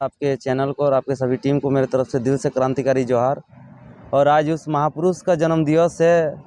आपके चैनल को और आपके सभी टीम को मेरे तरफ से दिल से क्रांतिकारी जोहार। और आज उस महापुरुष का जन्म दिवस है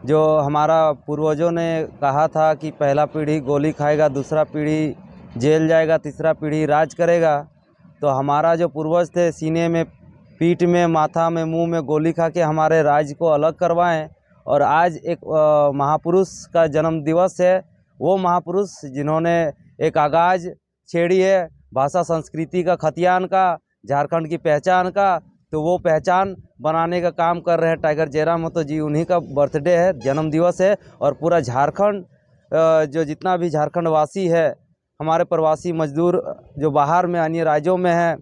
जो हमारा पूर्वजों ने कहा था कि पहला पीढ़ी गोली खाएगा, दूसरा पीढ़ी जेल जाएगा, तीसरा पीढ़ी राज करेगा। तो हमारा जो पूर्वज थे सीने में, पीठ में, माथा में, मुंह में गोली खा के हमारे राज्य को अलग करवाएं। और आज एक महापुरुष का जन्म दिवस है। वो महापुरुष जिन्होंने एक आगाज़ छेड़ी है भाषा संस्कृति का, खतियान का, झारखंड की पहचान का। तो वो पहचान बनाने का काम कर रहे हैं टाइगर जयराम महतो जी। उन्हीं का बर्थडे है, जन्म दिवस है। और पूरा झारखंड, जो जितना भी झारखंड वासी है, हमारे प्रवासी मजदूर जो बाहर में अन्य राज्यों में हैं,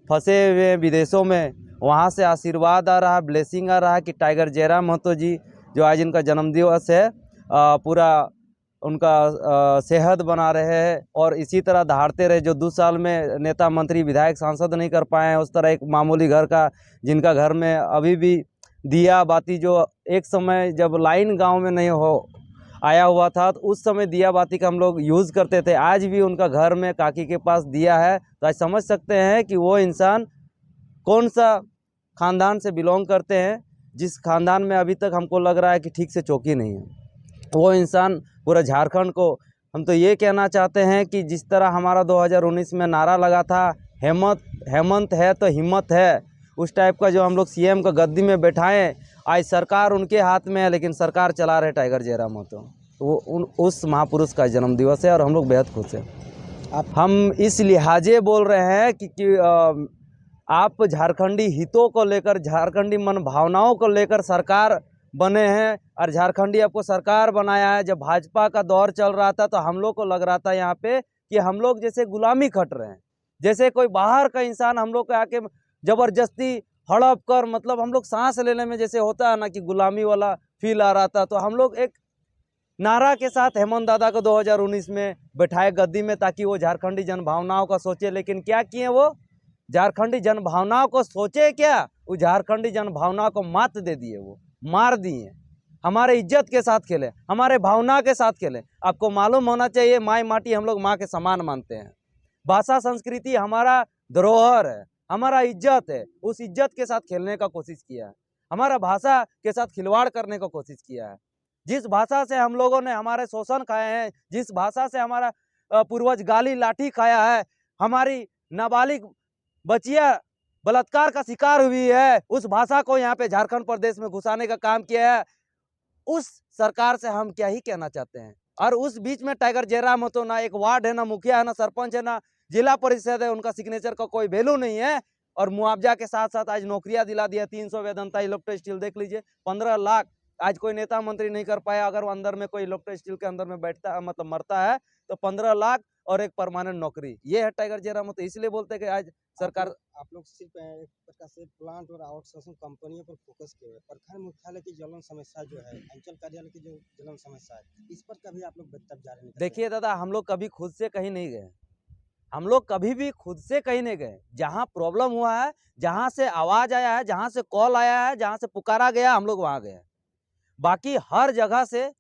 फंसे हुए विदेशों में, वहाँ से आशीर्वाद आ रहा है, ब्लेसिंग आ रहा है कि टाइगर जयराम महतो जी जो आज इनका जन्म दिवस है, पूरा उनका सेहत बना रहे हैं और इसी तरह दहाड़ते रहे। जो 2 साल में नेता मंत्री विधायक सांसद नहीं कर पाए हैं, उस तरह एक मामूली घर का, जिनका घर में अभी भी दिया बाती, जो एक समय जब लाइन गांव में नहीं हो आया हुआ था तो उस समय दिया बाती का हम लोग यूज़ करते थे, आज भी उनका घर में काकी के पास दिया है। तो आज समझ सकते हैं कि वो इंसान कौन सा खानदान से बिलोंग करते हैं, जिस खानदान में अभी तक हमको लग रहा है कि ठीक से चौकी नहीं है। वो इंसान पूरा झारखंड को, हम तो ये कहना चाहते हैं कि जिस तरह हमारा 2019 में नारा लगा था, हेमंत है तो हिम्मत है, उस टाइप का जो हम लोग सीएम का गद्दी में बैठाएं। आज सरकार उनके हाथ में है, लेकिन सरकार चला रहे टाइगर जयराम महतो। तो वो उस महापुरुष का जन्म दिवस है और हम लोग बेहद खुश हैं। हम इस लिहाजे बोल रहे हैं कि आप झारखंडी हितों को लेकर, झारखंडी मन भावनाओं को लेकर सरकार बने हैं और झारखंडी आपको सरकार बनाया है। जब भाजपा का दौर चल रहा था तो हम लोग को लग रहा था यहाँ पे कि हम लोग जैसे गुलामी खट रहे हैं, जैसे कोई बाहर का इंसान हम लोग को आके जबरदस्ती हड़प कर, मतलब हम लोग सांस लेने में जैसे होता है ना कि गुलामी वाला फील आ रहा था। तो हम लोग एक नारा के साथ हेमंत दादा को 2019 में बैठाए गद्दी में, ताकि वो झारखंडी जनभावनाओं का सोचे। लेकिन क्या किए वो? झारखंडी जनभावनाओं को सोचे क्या, वो झारखंडी जनभावनाओं को मात दे दिए, वो मार दिए। हमारे इज्जत के साथ खेले, हमारे भावना के साथ खेले। आपको मालूम होना चाहिए, माई माटी हम लोग माँ के समान मानते हैं। भाषा संस्कृति हमारा धरोहर है, हमारा इज्जत है। उस इज्जत के साथ खेलने का कोशिश किया है, हमारा भाषा के साथ खिलवाड़ करने का कोशिश किया है। जिस भाषा से हम लोगों ने हमारे शोषण खाए हैं, जिस भाषा से हमारा पूर्वज गाली लाठी खाया है, हमारी नाबालिग बचिया बलात्कार का शिकार हुई है, उस भाषा को यहाँ पे झारखंड प्रदेश में घुसाने का काम किया है। उस सरकार से हम क्या ही कहना चाहते हैं। और उस बीच में टाइगर जयराम महतो, ना एक वार्ड है, ना मुखिया है, ना सरपंच है, ना जिला परिषद है, उनका सिग्नेचर का कोई वैल्यू नहीं है। और मुआवजा के साथ साथ आज नौकरियां दिला दिया। 300 वेतनता इलेक्ट्रो स्टील देख लीजिए, 15 लाख। आज कोई नेता मंत्री नहीं कर पाया। अगर वो अंदर में कोई इलेक्ट्रो स्टील के अंदर में बैठता है, मतलब मरता है, तो 15 लाख और एक परमानेंट नौकरी, ये है टाइगर जयराम महतो। इसलिए बोलते हैं कि आज सरकार, आप लोग सिर्फ एक प्रकार से प्लांट और आउटसोर्सिंग कंपनियों पर फोकस किए हुए, प्रखंड मुख्यालय की ज्वलन समस्या जो है, अंचल कार्यालय की जो ज्वलन समस्या है, इस पर कभी आप लोग वक्तव्य जारी नहीं करते? देखिए दादा, हम लोग कभी खुद से कहीं नहीं गए, हम लोग कभी भी खुद से कहीं नहीं गए। जहाँ प्रॉब्लम हुआ है, जहाँ से आवाज आया है, जहाँ से कॉल आया है, जहाँ से पुकारा गया, हम लोग वहाँ गए। बाकी हर जगह से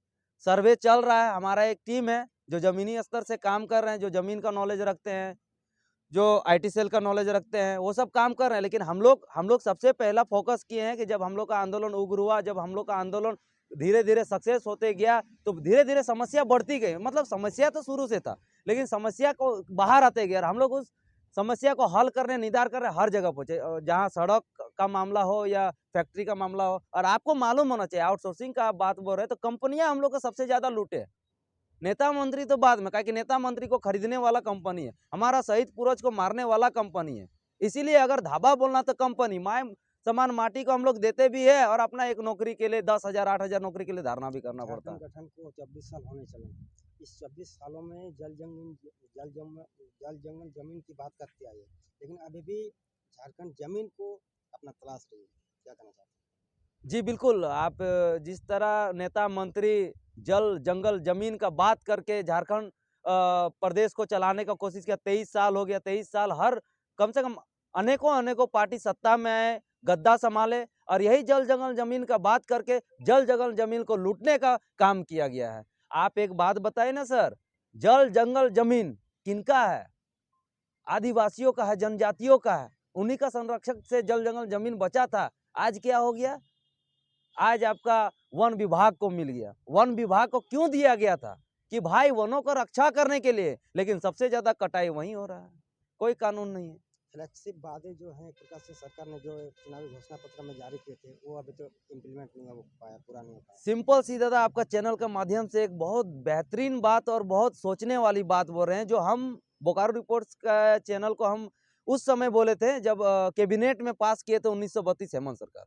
सर्वे चल रहा है। हमारा एक टीम है जो जमीनी स्तर से काम कर रहे हैं, जो जमीन का नॉलेज रखते हैं, जो आईटी सेल का नॉलेज रखते हैं, वो सब काम कर रहे हैं। लेकिन हम लोग सबसे पहला फोकस किए हैं कि जब हम लोग का आंदोलन उग्र हुआ, जब हम लोग का आंदोलन धीरे धीरे सक्सेस होते गया, तो धीरे धीरे समस्या बढ़ती गई। मतलब समस्या तो शुरू से था, लेकिन समस्या को बाहर आते गए। हम लोग उस समस्या को हल करने, निदान करने हर जगह पहुंचे, जहाँ सड़क का मामला हो या फैक्ट्री का मामला हो। और आपको मालूम होना चाहिए, आउटसोर्सिंग का आप बात बोल रहे हैं, तो कंपनियां हम लोग को सबसे ज्यादा लूटे, नेता मंत्री तो बाद में, कि नेता मंत्री को खरीदने वाला कंपनी है, हमारा शहीद पूर्वज को मारने वाला कंपनी है। इसीलिए अगर धाबा बोलना तो कंपनी, माय समान माटी को हम लोग देते भी है, और अपना एक नौकरी के लिए 10,000 8,000 नौकरी के लिए धरना भी करना पड़ता है। गठन को 24 साल होने चले, इस 24 सालों में जल जंगल जमीन की बात करते आए, लेकिन अभी भी झारखंड जमीन को अपना तलाश रही है, क्या कहना चाहते हैं? जी बिल्कुल, आप जिस तरह नेता मंत्री जल जंगल जमीन का बात करके झारखंड प्रदेश को चलाने का कोशिश किया, 23 साल हो गया। 23 साल हर, कम से कम अनेकों अनेकों पार्टी सत्ता में आए, गद्दा संभाले, और यही जल जंगल जमीन का बात करके जल जंगल जमीन को लूटने का काम किया गया है। आप एक बात बताइए ना सर, जल जंगल जमीन किनका है? आदिवासियों का है, जनजातियों का है, उन्हीं का संरक्षक से जल जंगल जमीन बचा था। आज क्या हो गया? आज आपका वन विभाग को मिल गया। वन विभाग को क्यों दिया गया था? कि भाई वनों को रक्षा करने के लिए, लेकिन सबसे ज्यादा कटाई वहीं हो रहा है, कोई कानून नहीं है। फ्लैगशिप वादे जो हैं एक प्रकार से सरकार ने जो चुनावी घोषणा पत्र में जारी किए थे वो अभी तो इम्प्लीमेंट नहीं हो पाया, पूरा नहीं हो पाया। सिंपल सी दादा, आपका चैनल के माध्यम से एक बहुत बेहतरीन बात और बहुत सोचने वाली बात बोल रहे हैं, जो हम बोकारो रिपोर्ट्स का चैनल को हम उस समय बोले थे जब कैबिनेट में पास किए थे 1932 हेमंत सरकार।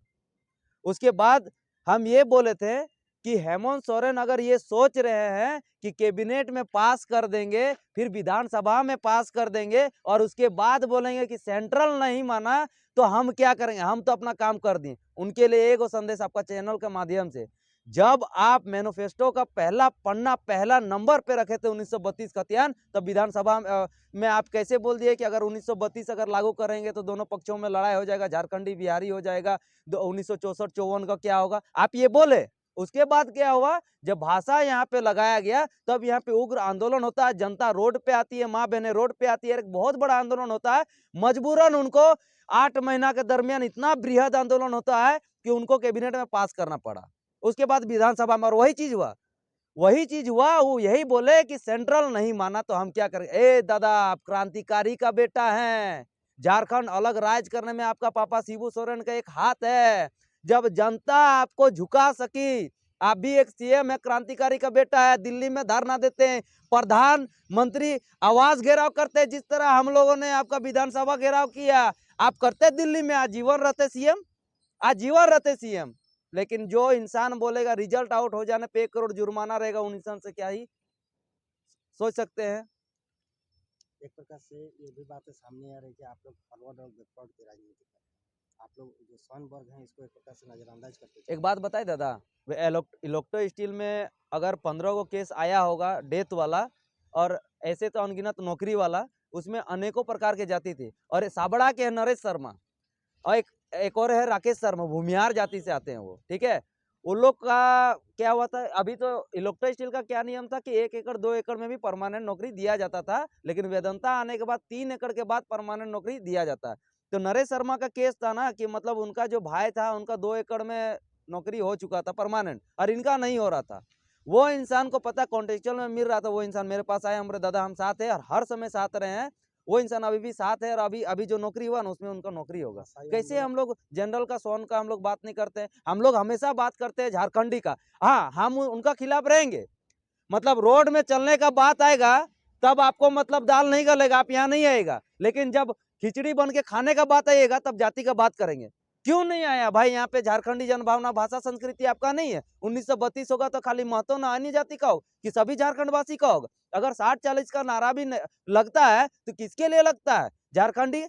उसके बाद हम ये बोले थे कि हेमंत सोरेन अगर ये सोच रहे हैं कि कैबिनेट में पास कर देंगे, फिर विधानसभा में पास कर देंगे और उसके बाद बोलेंगे कि सेंट्रल नहीं माना, तो हम क्या करेंगे? हम तो अपना काम कर दिए। उनके लिए एक संदेश आपका चैनल के माध्यम से, जब आप मैनिफेस्टो का पहला पन्ना पहला नंबर पे रखे थे 1932 खतियान, तब विधानसभा में आप कैसे बोल दिए कि अगर 1932 अगर लागू करेंगे तो दोनों पक्षों में लड़ाई हो जाएगा, झारखंडी बिहारी हो जाएगा, 1964-54 का क्या होगा, आप ये बोले। उसके बाद क्या हुआ? जब भाषा यहाँ पे लगाया गया तब यहाँ पे उग्र आंदोलन होता है, जनता रोड पे आती है, माँ बहनें रोड पे आती है, एक बहुत बड़ा आंदोलन होता है। मजबूरन उनको 8 महीना के दरमियान इतना बृहद आंदोलन होता है कि उनको कैबिनेट में पास करना पड़ा। उसके बाद विधानसभा में, और वही चीज हुआ, वो यही बोले कि सेंट्रल नहीं माना तो हम क्या करेंगे। ए दादा, आप क्रांतिकारी का बेटा है, झारखंड अलग राज करने में आपका पापा शिबू सोरेन का एक हाथ है। जब जनता आपको झुका सकी, आप भी एक सीएम है, क्रांतिकारी का बेटा है, दिल्ली में धरना देते हैं, प्रधानमंत्री आवास घेराव करते हैं, जिस तरह हम लोगों ने आपका विधानसभा घेराव किया, आप करते दिल्ली में, आजीवन रहते सीएम, आजीवन रहते सीएम। लेकिन जो इंसान बोलेगा रिजल्ट आउट हो जाने पे 1 करोड़ जुर्माना रहेगा, उन इंसान से क्या ही सोच सकते हैं। एक प्रकार से ये भी बातें सामने आ रही है कि आप लोग फॉरवर्ड और बैकवर्ड की राजनीति कर रहे हैं। आप लोग जो स्वर्ण वर्ग हैं इसको एक प्रकार से नजरअंदाज करते एक चल बात बताए दादा, इलेक्ट्रो स्टील में अगर 15 को केस आया होगा डेथ वाला, और ऐसे तो अनगिनत नौकरी वाला, उसमें अनेकों प्रकार के जाति थे। और साबड़ा के है नरेश शर्मा, और एक और है राकेश शर्मा, भूमिहार जाति से आते हैं वो, ठीक है। उन लोग का क्या हुआ था? अभी तो इलेक्ट्रो स्टील का क्या नियम था कि 1 एकड़ 2 एकड़ में भी परमानेंट नौकरी दिया जाता था, लेकिन वेदांता आने के बाद 3 एकड़ के बाद परमानेंट नौकरी दिया जाता है। तो नरेश शर्मा का केस था ना कि मतलब उनका जो भाई था उनका 2 एकड़ में नौकरी हो चुका था परमानेंट, और इनका नहीं हो रहा था। वो इंसान को पता कॉन्टेक्चुअल में मिल रहा था, वो इंसान मेरे पास आया, हमारे दादा हम साथ है और हर समय साथ रहे हैं, वो इंसान अभी भी साथ है, और अभी अभी जो नौकरी हुआ ना उसमें उनका नौकरी होगा। भाषाई कैसे आंदोलन हम लोग जनरल का सोन का हम लोग बात नहीं करते हैं? हम लोग हमेशा बात करते हैं झारखंडी का। हाँ, हम उनका खिलाफ रहेंगे, मतलब रोड में चलने का बात आएगा तब आपको मतलब दाल नहीं गलेगा, आप यहाँ नहीं आएगा, लेकिन जब खिचड़ी बन के खाने का बात आएगा तब जाति का बात करेंगे। क्यों नहीं आया भाई? यहाँ पे झारखंडी जनभावना भाषा संस्कृति आपका नहीं है? 1932 होगा तो खाली महतो ना अन्य जाति का हो कि सभी झारखंडवासी का होगा? अगर 60-40 का नारा भी लगता है तो किसके लिए लगता है? झारखंडी।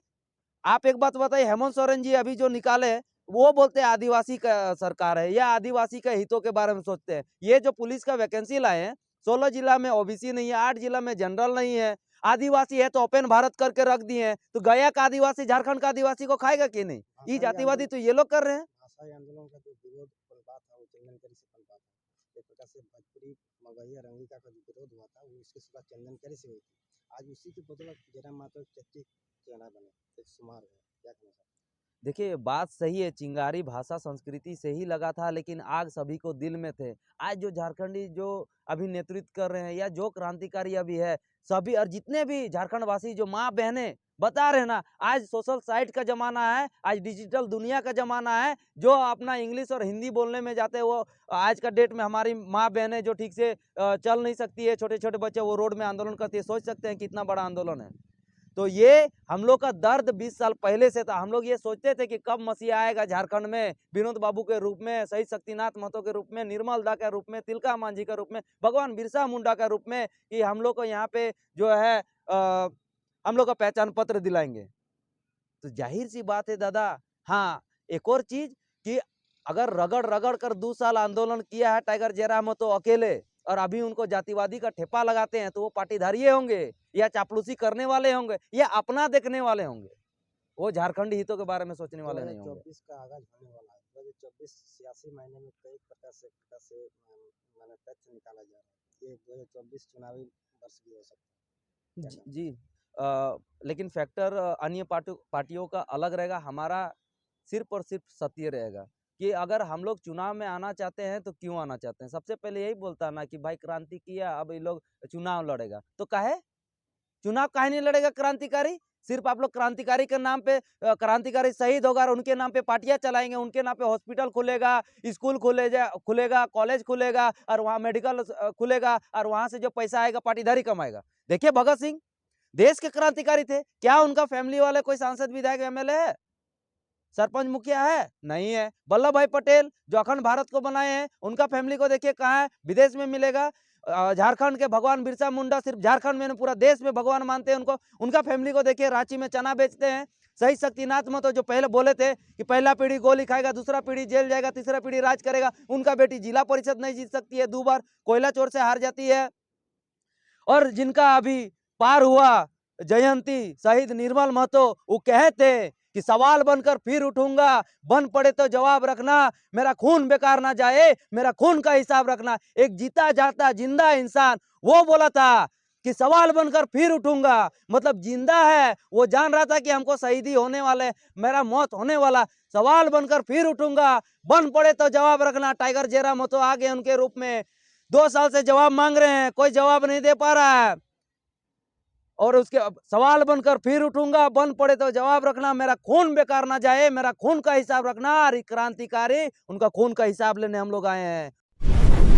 आप एक बात बताइए, हेमंत सोरेन जी अभी जो निकाले, वो बोलते हैं आदिवासी का सरकार है या आदिवासी के हितों के बारे में सोचते हैं। ये जो पुलिस का वैकेंसी लाए हैं, 16 जिला में ओबीसी नहीं है, 8 जिला में जनरल नहीं है, आदिवासी है तो ओपन भारत करके रख दिए हैं, तो गया का आदिवासी झारखंड का आदिवासी को खाएगा कि नहीं? ये भाषाई जातिवादी आंदोलन तो ये लोग कर रहे हैं। भाषाई आंदोलन का जो विरोध पनपा था वो चंदनकरी से पनपा था। एक प्रकार से भोजपुरी मगहिया रंगिका का जो विरोध हुआ था वो इसकी शुरुआत चंदनकरी से हुई थी। आज उसी की बदौलत जयराम मातो एक चट्टी चेहरा बने, एक शुमार है, क्या कहना चाहते हैं? देखिए बात सही है, चिंगारी भाषा संस्कृति से ही लगा था, लेकिन आग सभी को दिल में थे। आज जो झारखंडी जो अभी नेतृत्व कर रहे हैं या जो क्रांतिकारी अभी है, सभी और जितने भी झारखंड वासी जो माँ बहनें बता रहे हैं ना, आज सोशल साइट का जमाना है, आज डिजिटल दुनिया का जमाना है। जो अपना इंग्लिश और हिंदी बोलने में जाते हैं, वो आज का डेट में हमारी माँ बहनें जो ठीक से चल नहीं सकती है, छोटे छोटे बच्चे वो रोड में आंदोलन करती है, सोच सकते हैं कितना बड़ा आंदोलन है। तो ये हम लोग का दर्द 20 साल पहले से था। हम लोग ये सोचते थे कि कब मसीहा आएगा झारखंड में, विनोद बाबू के रूप में, शहीद शक्तिनाथ महतो के रूप में, निर्मल दा के रूप में, तिलका मांझी के रूप में, भगवान बिरसा मुंडा के रूप में, कि हम लोग को यहाँ पे जो है हम लोग का पहचान पत्र दिलाएंगे। तो जाहिर सी बात है दादा। हाँ, एक और चीज कि अगर रगड़ रगड़ कर 2 साल आंदोलन किया है टाइगर जयराम तो अकेले, और अभी उनको जातिवादी का ठेपा लगाते हैं, तो वो पाटीधारी होंगे या चापलूसी करने वाले होंगे या अपना देखने वाले होंगे, वो झारखंडी हितों के बारे में सोचने वाले नहीं होंगे। 2024 का आगाज होने वाला है। 2024 86 महीने में कई प्रकार से माने तथ्य निकाला जा रहा है। ये 2024 चुनावी वर्ष भी हो सकता है। क्या कहना जी, लेकिन फैक्टर अन्य पार्टियों का अलग रहेगा। हमारा सिर्फ और सिर्फ सत्य रहेगा कि अगर हम लोग चुनाव में आना चाहते हैं तो क्यों आना चाहते हैं। सबसे पहले यही बोलता ना कि भाई क्रांति किया, अब ये लोग चुनाव लड़ेगा, तो काहे चुनाव काहे नहीं लड़ेगा क्रांतिकारी? सिर्फ आप लोग क्रांतिकारी के नाम पे क्रांतिकारी शहीद होगा और उनके नाम पे पार्टियां चलाएंगे, उनके नाम पे हॉस्पिटल खुलेगा, स्कूल खुलेगा, कॉलेज खुलेगा और वहाँ मेडिकल खुलेगा और वहां से जो पैसा आएगा पाटीदारी कमाएगा। देखिए भगत सिंह देश के क्रांतिकारी थे, क्या उनका फैमिली वाले कोई सांसद विधायक एमएलए है, सरपंच मुखिया है? नहीं है। वल्लभ भाई पटेल जो अखंड भारत को बनाए हैं, उनका फैमिली को देखिए कहाँ है, विदेश में मिलेगा। झारखंड के भगवान बिरसा मुंडा सिर्फ झारखंड में नहीं पूरा देश में भगवान मानते हैं उनको, उनका फैमिली को देखिए रांची में चना बेचते हैं। शहीद शक्तिनाथ महतो जो पहले बोले थे कि पहला पीढ़ी गोली खाएगा, दूसरा पीढ़ी जेल जाएगा, तीसरा पीढ़ी राज करेगा, उनका बेटी जिला परिषद नहीं जीत सकती है, 2 बार कोयला चोर से हार जाती है। और जिनका अभी पार हुआ जयंती शहीद निर्मल महतो, वो कहे थे कि सवाल बनकर फिर उठूंगा, बन पड़े तो जवाब रखना, मेरा खून बेकार ना जाए, मेरा खून का हिसाब रखना। एक जीता जाता जिंदा इंसान वो बोला था कि सवाल बनकर फिर उठूंगा, मतलब जिंदा है, वो जान रहा था कि हमको शहीदी होने वाले, मेरा मौत होने वाला, सवाल बनकर फिर उठूंगा, बन पड़े तो जवाब रखना। टाइगर जेरा महतो आ गए उनके रूप में, 2 साल से जवाब मांग रहे हैं, कोई जवाब नहीं दे पा रहा है। और उसके सवाल बनकर फिर उठूंगा, बन पड़े तो जवाब रखना, मेरा खून बेकार ना जाए, मेरा खून का हिसाब रखना। क्रांतिकारी उनका खून का हिसाब लेने हम लोग आए हैं।